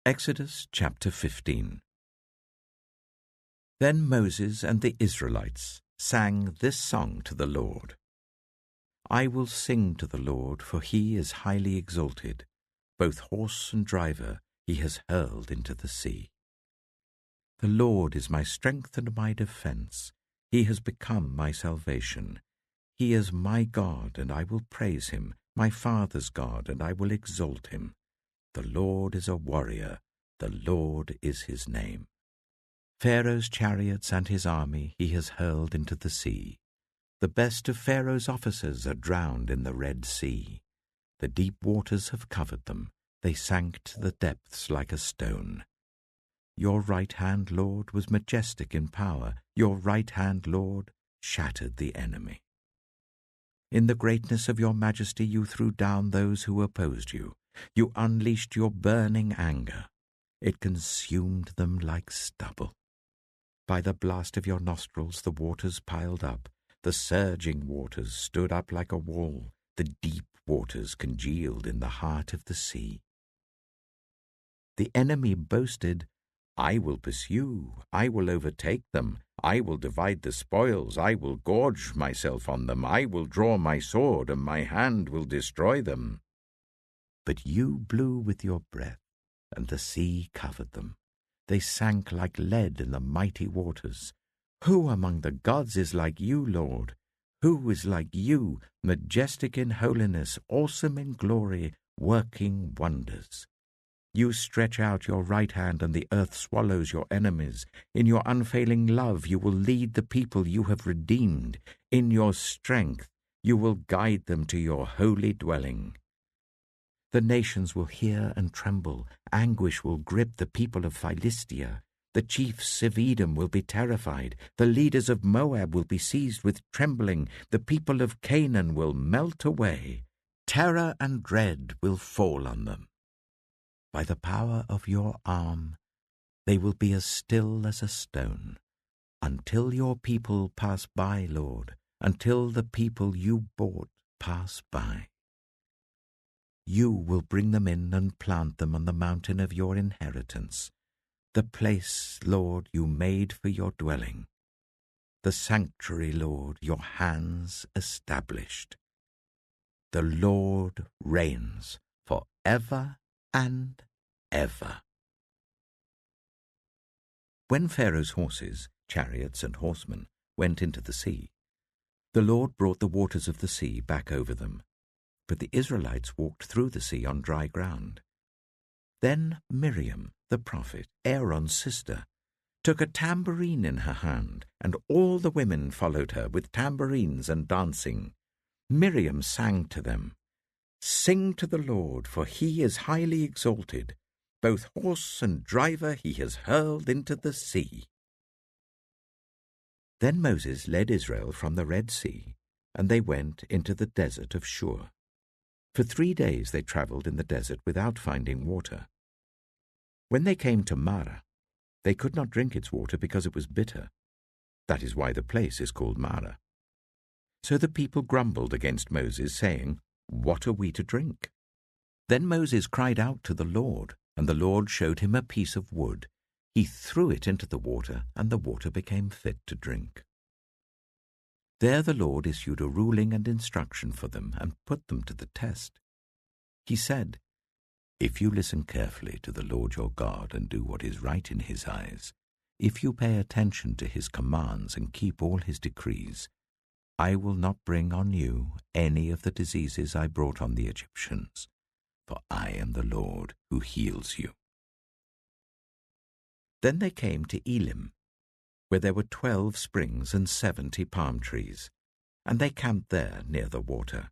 Exodus chapter 15. Then Moses and the Israelites sang this song to the Lord. I will sing to the Lord, for he is highly exalted. Both horse and driver he has hurled into the sea. The Lord is my strength and my defence. He has become my salvation. He is my God, and I will praise him, my father's God, and I will exalt him. The Lord is a warrior. The Lord is his name. Pharaoh's chariots and his army he has hurled into the sea. The best of Pharaoh's officers are drowned in the Red Sea. The deep waters have covered them. They sank to the depths like a stone. Your right hand, Lord, was majestic in power. Your right hand, Lord, shattered the enemy. In the greatness of your majesty you threw down those who opposed you. You unleashed your burning anger. It consumed them like stubble. By the blast of your nostrils the waters piled up. The surging waters stood up like a wall. The deep waters congealed in the heart of the sea. The enemy boasted, I will pursue, I will overtake them, I will divide the spoils, I will gorge myself on them, I will draw my sword, and my hand will destroy them. But you blew with your breath, and the sea covered them. They sank like lead in the mighty waters. Who among the gods is like you, Lord? Who is like you, majestic in holiness, awesome in glory, working wonders? You stretch out your right hand, and the earth swallows your enemies. In your unfailing love you will lead the people you have redeemed. In your strength you will guide them to your holy dwelling. The nations will hear and tremble. Anguish will grip the people of Philistia. The chiefs of Edom will be terrified. The leaders of Moab will be seized with trembling. The people of Canaan will melt away. Terror and dread will fall on them. By the power of your arm, they will be as still as a stone, until your people pass by, Lord, until the people you bought pass by. You will bring them in and plant them on the mountain of your inheritance, the place, Lord, you made for your dwelling, the sanctuary, Lord, your hands established. The Lord reigns forever and ever. When Pharaoh's horses, chariots, and horsemen went into the sea, the Lord brought the waters of the sea back over them, but the Israelites walked through the sea on dry ground. Then Miriam, the prophet, Aaron's sister, took a tambourine in her hand, and all the women followed her with tambourines and dancing. Miriam sang to them, Sing to the Lord, for he is highly exalted. Both horse and driver he has hurled into the sea. Then Moses led Israel from the Red Sea, and they went into the desert of Shur. For 3 days they travelled in the desert without finding water. When they came to Marah, they could not drink its water because it was bitter. That is why the place is called Marah. So the people grumbled against Moses, saying, What are we to drink? Then Moses cried out to the Lord, and the Lord showed him a piece of wood. He threw it into the water, and the water became fit to drink. There the Lord issued a ruling and instruction for them, and put them to the test. He said, If you listen carefully to the Lord your God and do what is right in his eyes, if you pay attention to his commands and keep all his decrees, I will not bring on you any of the diseases I brought on the Egyptians, for I am the Lord who heals you. Then they came to Elim, where there were 12 springs and 70 palm trees, and they camped there near the water.